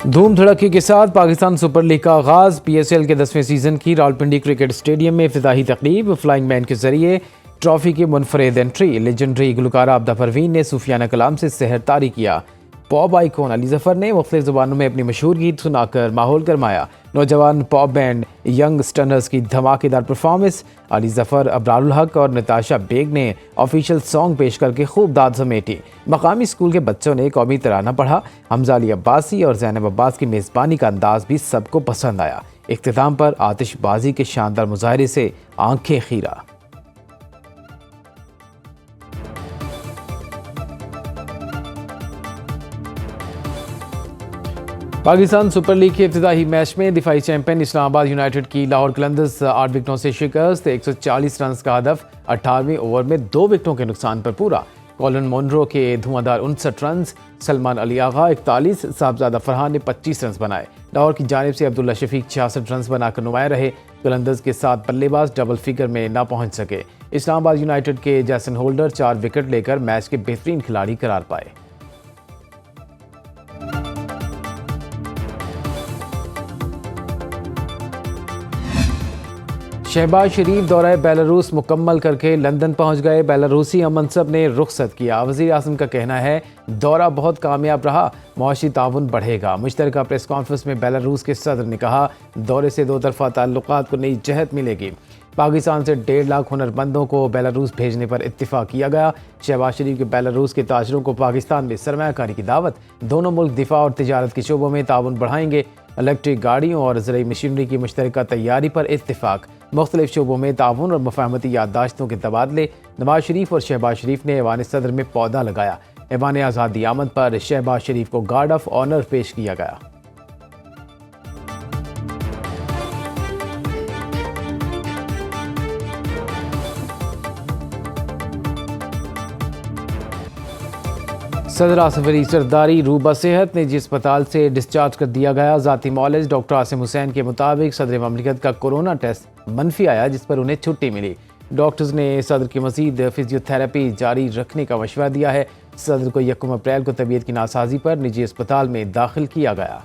धूम धड़के के साथ पाकिस्तान सुपर लीग का आगाज। पीएसएल के 10वें सीजन की रावलपिंडी क्रिकेट स्टेडियम में इफ्तिताही तकरीब। फ्लाइंग मैन के जरिए ट्रॉफी की मुनफरिद एंट्री। लेजेंडरी गुलकारा आबदा परवीन ने सूफियाना कलाम से सहर तारी किया। पॉप आइकॉन अली जफर ने मुख्तलिफ ज़ुबानों में अपनी मशहूर गीत सुनाकर माहौल गरमाया। नौजवान पॉप बैंड यंग स्टनर्स की धमाकेदार परफॉर्मेंस। अली जफर, अबरारुल हक और नताशा बेग ने ऑफिशियल सॉन्ग पेश करके खूब दाद समेटी। मकामी स्कूल के बच्चों ने कौमी तराना पढ़ा। हमजा अली अब्बासी और ज़ैनब अब्बास की मेज़बानी का अंदाज भी सबको पसंद आया। इख्तिताम पर आतिशबाजी के शानदार मुजाहरे से आंखें खीरा। पाकिस्तान सुपर लीग के इब्तिदाई मैच में दिफाई चैंपियन इस्लामाबाद यूनाइटेड की लाहौर कलंदर्स 8 विकेटों से शिकस्त। 140 रन का हदफ 18वें ओवर में 2 विकेटों के नुकसान पर पूरा। कॉलन मोनरो के धुआंधार 59 रन, सलमान अली आगा 41, साहबजादा फरहान ने 25 रन बनाए। लाहौर की जानिब से अब्दुल्ला शफीक 66 रन बनाकर नुमाया रहे। कलंदर्स के साथ बल्लेबाज डबल फिगर में ना पहुंच सके। इस्लामाबाद यूनाइटेड के जैसन होल्डर 4 विकेट लेकर मैच के बेहतरीन खिलाड़ी करार पाए। शहबाज शरीफ दौरा बेलारूस मुकम्मल करके लंदन पहुंच गए। बेलारूसी मनसब ने रुखसत किया। वज़ीर आज़म का कहना है दौरा बहुत कामयाब रहा, मुआशी ताउन बढ़ेगा। मुश्तरका प्रेस कॉन्फ्रेंस में बेलारूस के सदर ने कहा दौरे से दो तरफा ताल्लुकात को नई जहत मिलेगी। पाकिस्तान से 1.5 लाख हुनरमंदों को बेलारूस भेजने पर इत्तिफाक किया गया। शहबाज शरीफ के बेलारूस के ताजरों को पाकिस्तान में सरमायाकारी की दावत। दोनों मुल्क दिफा और तिजारत के शोबों में ताउन बढ़ाएंगे। इलेक्ट्रिक गाड़ियों और ज़राई मशीनरी की मुश्तरका तैयारी पर इत्तिफाक। मुख्तलिफ शोबों में ताउन और मुफाहमती याददाश्तों के तबादले। नवाज शरीफ और शहबाज शरीफ ने ऐवान सदर में पौधा लगाया। ऐवान आज़ादी आमद पर शहबाज शरीफ को गार्ड ऑफ ऑनर पेश किया गया। सदर आसिफ अली जरदारी रूबा सेहत निजी अस्पताल से डिस्चार्ज कर दिया गया। ज़ाती मौलज डॉक्टर आसिम हुसैन के मुताबिक सदर ममलिकत का कोरोना टेस्ट मनफी आया, जिस पर उन्हें छुट्टी मिली। डॉक्टर्स ने सदर की मज़ीद फिजियोथेरेपी जारी रखने का मशवरा दिया है। सदर को 1 अप्रैल को तबीयत की नासाजी पर निजी अस्पताल में दाखिल किया गया।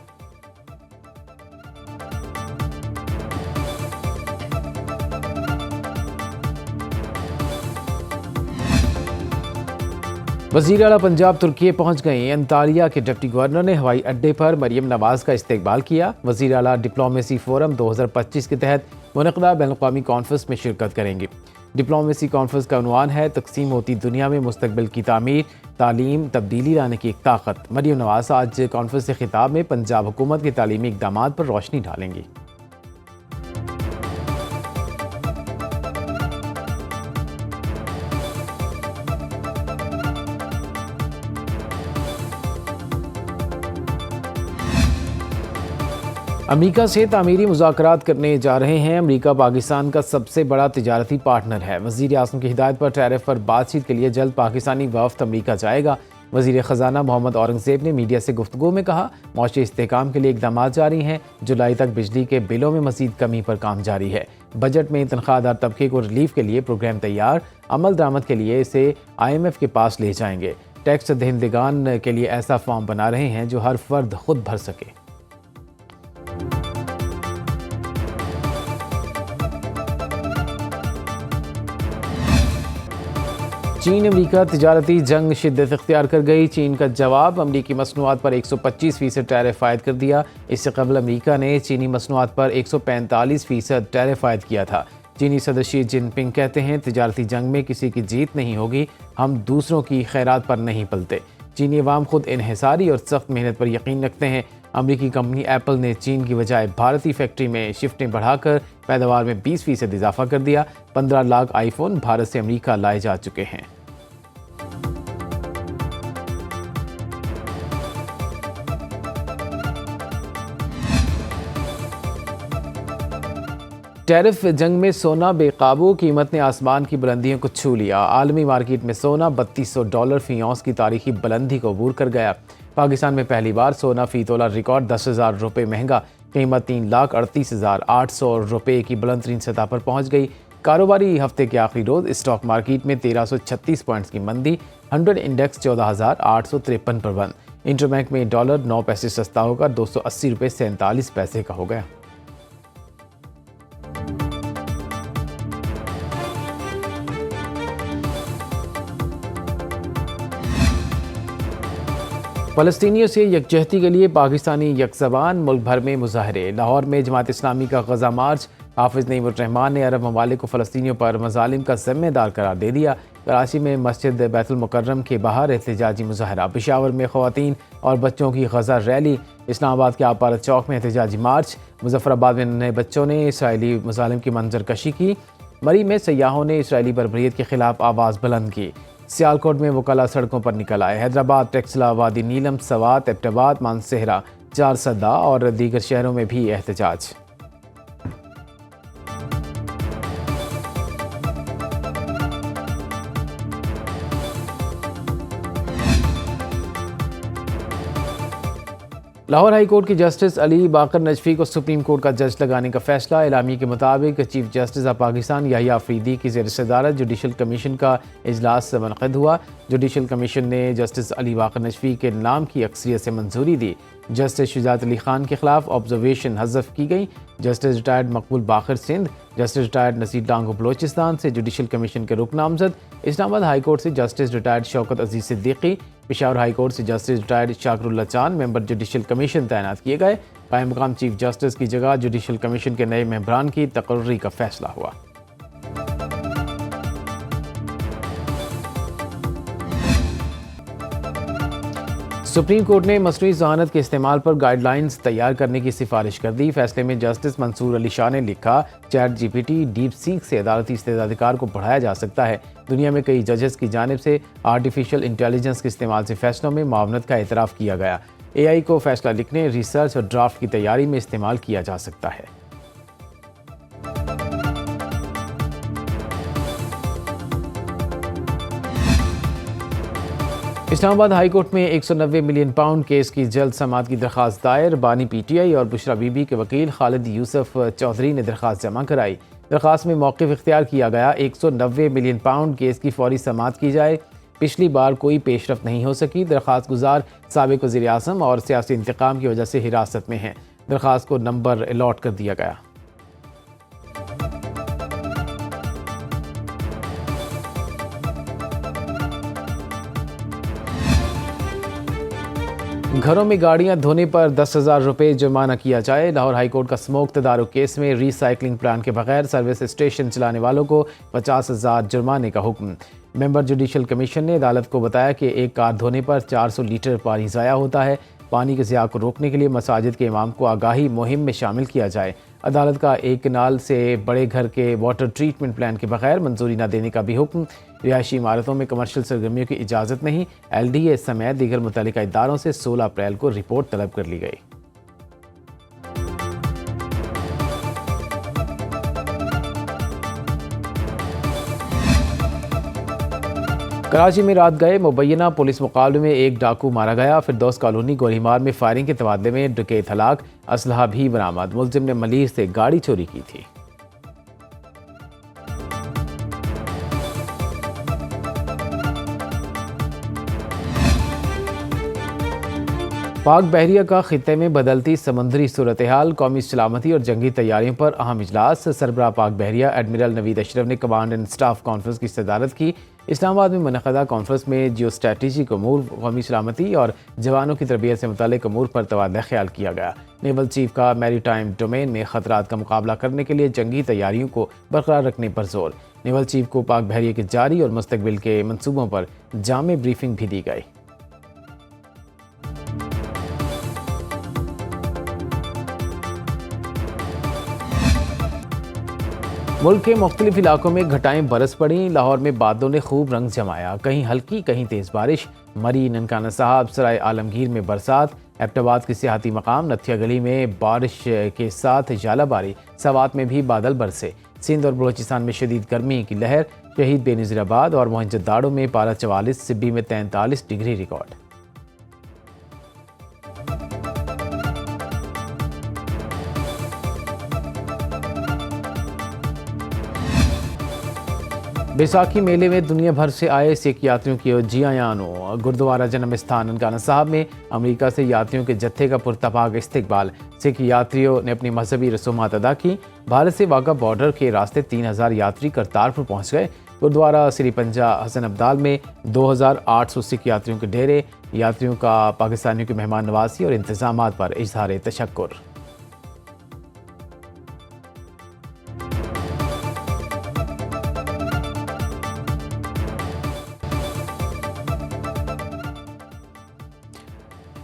वज़ीर आला पंजाब तुर्की पहुंच गए। अंतालिया के डिप्टी गवर्नर ने हवाई अड्डे पर मरियम नवाज का इस्तकबाल किया। वज़ीर आला डिप्लोमेसी फोरम 2025 के तहत मुनक़दा बैनुल-अक़वामी कॉन्फ्रेंस में शिरकत करेंगे। डिप्लोमेसी कॉन्फ्रेंस का उन्वान है तकसीम होती दुनिया में मुस्तक़बिल की तामीर, तालीम, तब्दीली लाने की एक ताकत। मरियम नवाज आज कॉन्फ्रेंस के खिताब में पंजाब हुकूमत के तालीमी इक़दामात पर रोशनी डालेंगी। अमेरिका से तामीरी मुज़ाकरात करने जा रहे हैं। अमेरिका पाकिस्तान का सबसे बड़ा तिजारती पार्टनर है। वज़ीर आज़म की हिदायत पर टैरिफ पर बातचीत के लिए जल्द पाकिस्तानी वफ़द अमेरिका जाएगा। वज़ीर ख़जाना मोहम्मद औरंगज़ेब ने मीडिया से गुफ्तगू में कहा मौशी इस्तेहकाम के लिए इक़दामात जारी हैं। जुलाई तक बिजली के बिलों में मज़ीद कमी पर काम जारी है। बजट में तनख्वाहदार तबके को रिलीफ के लिए प्रोग्राम तैयार। अमल दरामद के लिए इसे IMF के पास ले जाएंगे। टैक्स दहिंदगान के लिए ऐसा फॉर्म बना रहे हैं जो हर फर्द खुद भर सके। चीन अमेरिका तिजारती जंग शिद्दत इख्तियार कर गई। चीन का जवाब अमरीकी मसनूआत पर 125% टैरिफ आयद कर दिया। इससे कबल अमरीका ने चीनी मसनूआत पर 145% टैरिफ आयद किया था। चीनी सदर शी जिनपिंग कहते हैं तिजारती जंग में किसी की जीत नहीं होगी, हम दूसरों की खैरात पर नहीं पलते। चीनी अवाम खुद इन्हिसारी और सख्त मेहनत पर यकीन रखते हैं। अमरीकी कंपनी एप्पल ने चीन की बजाय भारतीय फैक्ट्री में शिफ्टें बढ़ाकर पैदावार में 20% इजाफा कर दिया। 15 लाख आईफोन भारत से अमरीका लाए जा चुके हैं। टैरिफ जंग में सोना बेकाबू, कीमत ने आसमान की बुलंदियों को छू लिया। आलमी मार्केट में सोना $3200 फी औंस की तारीखी बुलंदी को अबूर कर गया। पाकिस्तान में पहली बार सोना फी तोला रिकॉर्ड 10,000 रुपये महंगा, कीमत 3,38,800 रुपये की बुलंदतरीन सतह पर पहुंच गई। कारोबारी हफ्ते के आखिरी रोज स्टॉक मार्केट में 1336 पॉइंट्स की मंदी, 100 इंडेक्स 14,853 पर बंद। इंटरबैंक में डॉलर 9 पैसे सस्ता होकर 280 रुपये 47 पैसे का हो गया। फ़लस्तीनियों से यकजहती के लिए पाकिस्तानी यकज़बान, मुल्क भर में मुजाहरे। लाहौर में जमात इस्लामी का गज़ा मार्च। हाफिज़ नईमुर्रहमान ने अरब ममालिक को फ़लस्तीनियों पर मज़ालिम का ज़िम्मेदार करार दे दिया। कराची में मस्जिद बैतुल मुकर्रम के बाहर एहतजाजी मुजाहरा। पेशावर में ख़वातीन और बच्चों की गज़ा रैली। इस्लामाबाद के आपारा चौक में एहतजाजी मार्च। मुजफ्फराबाद में नए बच्चों ने इसराइली मुजालिम की मंजरकशी की। मरी में सयाहों ने इसराइली बर्बरियत के खिलाफ आवाज़ बुलंद की। सियालकोट में वकला सड़कों पर निकल आए। हैदराबाद, टेक्सला, वादी नीलम, सवात, एबटाबाद, मानसेहरा, चारसदा और दीगर शहरों में भी एहतजाज। लाहौर हाई कोर्ट के जस्टिस अली बाकर नजफी को सुप्रीम कोर्ट का जज लगाने का फैसला। एलामी के मुताबिक chief justice of Pakistan Yahya Afridi की ज़ेर सदारत जुडिशल कमीशन का इजलास मुनक़िद हुआ। जुडिशल कमीशन ने जस्टिस अली बाकर नजफी के नाम की अक्सरियत से मंजूरी दी। जस्टिस शुजात अली खान के खिलाफ ऑब्जर्वेशन हज़फ की गई। Justice retired Maqbool Baqar Sindh, justice retired Naseer Dango Balochistan से जुडिशल कमीशन के रुकन नामजद। इस्लामाबाद हाई कोर्ट से justice retired Shaukat Aziz Siddiqui, Peshawar high court से जस्टिस रिटायर्ड शाकरुल्लाह चांद मेंबर जुडिशल कमीशन तैनात किए गए। कायम मकाम चीफ जस्टिस की जगह जुडिशल कमीशन के नए मेंबरान की तकर्री का फैसला हुआ। सुप्रीम कोर्ट ने मसनूई ज़हानत के इस्तेमाल पर गाइडलाइंस तैयार करने की सिफारिश कर दी। फैसले में जस्टिस मंसूर अली शाह ने लिखा, चैट जीपीटी, डीप सीक से अदालती इस्तेदाधिकार को बढ़ाया जा सकता है। दुनिया में कई जजेस की जानिब से आर्टिफिशियल इंटेलिजेंस के इस्तेमाल से फैसलों में मावनत का एतराफ़ किया गया। AI को फैसला लिखने, रिसर्च और ड्राफ्ट की तैयारी में इस्तेमाल किया जा सकता है। इस्लामाबाद हाई कोर्ट में 190 मिलियन पाउंड केस की जल्द समाअत की दरख्वास्त दायर। बानी PTI और बुशरा बीबी के वकील खालिद यूसुफ चौधरी ने दरख्वास्त जमा कराई। दरख्वास्त में मौक़िफ़ इख्तियार किया गया 190 मिलियन पाउंड केस की फौरी समाअत की जाए। पिछली बार कोई पेशरफ नहीं हो सकी। दरख्वास्त गुजार साबिक़ वज़ीर आज़म और सियासी इंतकाम की वजह से हिरासत में हैं। दरख्वास्त को नंबर अलॉट कर दिया गया। घरों में गाड़ियां धोने पर 10,000 रुपये जुर्माना किया जाए। लाहौर हाई कोर्ट का स्मोक तदारुक केस में रीसाइकलिंग प्लान के बगैर सर्विस स्टेशन चलाने वालों को 50,000 जुर्माने का हुक्म। मेंबर जुडिशल कमीशन ने अदालत को बताया कि एक कार धोने पर 400 लीटर पानी ज़ाया होता है। पानी के ज़िया को रोकने के लिए मसाजिद के इमाम को आगाही मुहिम में शामिल किया जाए। अदालत का एक कनाल से बड़े घर के वाटर ट्रीटमेंट प्लान के बगैर मंजूरी न देने का भी हुक्म। रिहायशी इमारतों में कमर्शियल सरगर्मियों की इजाज़त नहीं। LDA समेत दीगर मुतल्लिका इदारों से 16 अप्रैल को रिपोर्ट तलब कर ली गई। कराची में रात गए मुबैना पुलिस मुकाबले में एक डाकू मारा गया। फिरदौस कॉलोनी गोलीमार में फायरिंग के तबादले में डकैत हलाक, असलहा भी बरामद। मुलजिम ने मलीर से गाड़ी चोरी की थी। पाक बहरिया का खित्ते में बदलती समंदरी सूरत हाल, कौमी सलामती और जंगी तैयारियों पर अहम इजलास। सरबराह पाक बहरिया एडमिरल नवीद अशरफ ने कमांड एंड स्टाफ कॉन्फ्रेंस की सदारत की। इस्लामाबाद में मुनक़दा कॉन्फ्रेंस में जियो स्ट्रेटजिक अमूर, कौमी सलामती और जवानों की तरबियत से मुतल्लिक़ अमूर पर तबादला ख्याल किया गया। नेवल चीफ का मैरी टाइम डोमेन में खतरात का मुकाबला करने के लिए जंगी तैयारियों को बरकरार रखने पर जोर। नेवल चीफ को पाक बहरिया के जारी और मुस्तकबिल के मनसूबों पर जामे ब्रीफिंग भी दी गई। मुल्क के मुख्तलिफ इलाकों में घटाएं बरस पड़ी। लाहौर में बादलों ने खूब रंग जमाया, कहीं हल्की कहीं तेज़ बारिश। मरी, ननकाना साहब, सराय आलमगीर में बरसात। एबटाबाद के सियाती मकाम नथिया गली में बारिश के साथ जालाबारी। सवात में भी बादल बरसे। सिंध और बलोचिस्तान में शदीद गर्मी की लहर। शहीद बेनज़ीराबाद और मोहनजोदाड़ो में पारा 44, सिब्बी में 43 डिग्री रिकॉर्ड। बैसाखी मेले में दुनिया भर से आए सिख यात्रियों की जियायानो गुरुद्वारा जन्म स्थान ननकाना साहब में अमेरिका से यात्रियों के जत्थे का पुरतपाक इस्तकबाल। सिख यात्रियों ने अपनी मजहबी रसूमात अदा की। भारत से वाघा बॉर्डर के रास्ते 3000 यात्री करतारपुर पहुंच गए। गुरुद्वारा श्री पंजा हसन अब्दाल में 2800 सिख यात्रियों के डेरे। यात्रियों का पाकिस्तानियों की मेहमान नवाजी और इंतजाम पर इजहार तशक्कुर।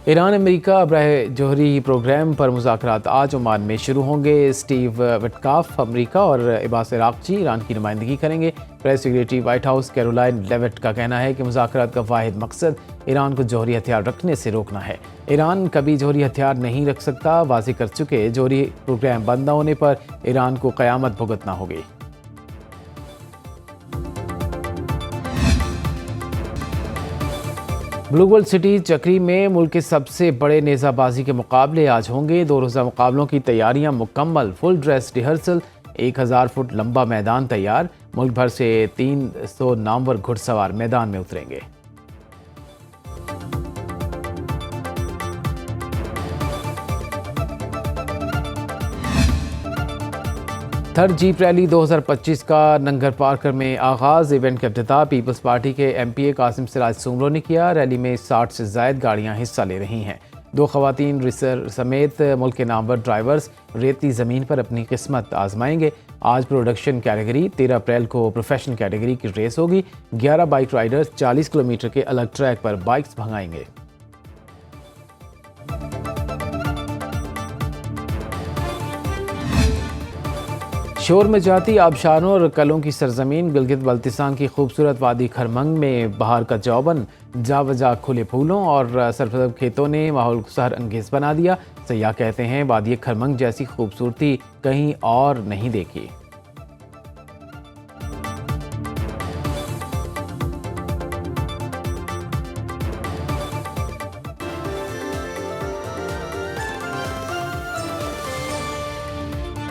ईरान अमेरिका बरह जोहरी प्रोग्राम पर मुज़ाकरात आज ओमान में शुरू होंगे। स्टीव विटकाफ अमेरिका और अब्बास अरागची ईरान की नुमाइंदगी करेंगे। Press secretary White House Karoline Leavitt का कहना है कि मुज़ाकरात का वाहिद मकसद ईरान को जौहरी हथियार रखने से रोकना है। ईरान कभी जौहरी हथियार नहीं रख सकता, वाज़ेह कर चुके। जौहरी प्रोग्राम बंद न होने पर ईरान को क़यामत भुगतना होगी। ब्लू वर्ल्ड सिटी चक्री में मुल्क के सबसे बड़े नेज़ाबाजी के मुकाबले आज होंगे। 2 रोज़ा मुकाबलों की तैयारियां मुकम्मल। फुल ड्रेस रिहर्सल, 1000 फुट लंबा मैदान तैयार। मुल्क भर से 300 नामवर घुड़सवार मैदान में उतरेंगे। थर्ड जीप रैली 2025 का नंगर पार्कर में आगाज़। इवेंट का इफ्तिताह पीपल्स पार्टी के MPA कासिम सिराज सुमरो ने किया। रैली में 60 से ज़ायद गाड़ियां हिस्सा ले रही हैं। 2 ख़वातीन रेसर समेत मुल्क के नामवर ड्राइवर्स रेती ज़मीन पर अपनी किस्मत आजमाएंगे। आज प्रोडक्शन कैटेगरी, 13 अप्रैल को प्रोफेशनल कैटेगरी की रेस होगी। 11 बाइक राइडर्स 40 किलोमीटर के अलग ट्रैक पर बाइक्स भगाएंगे। शोर में जाती आबशारों और कलों की सरजमीन गिलगित बल्तिस्तान की खूबसूरत वादी खरमंग में बहार का जौबन, जा वजा खुले फूलों और सरसब्ज़ खेतों ने माहौल सहर अंगेज बना दिया। सयाह कहते हैं वादी खरमंग जैसी खूबसूरती कहीं और नहीं देखी।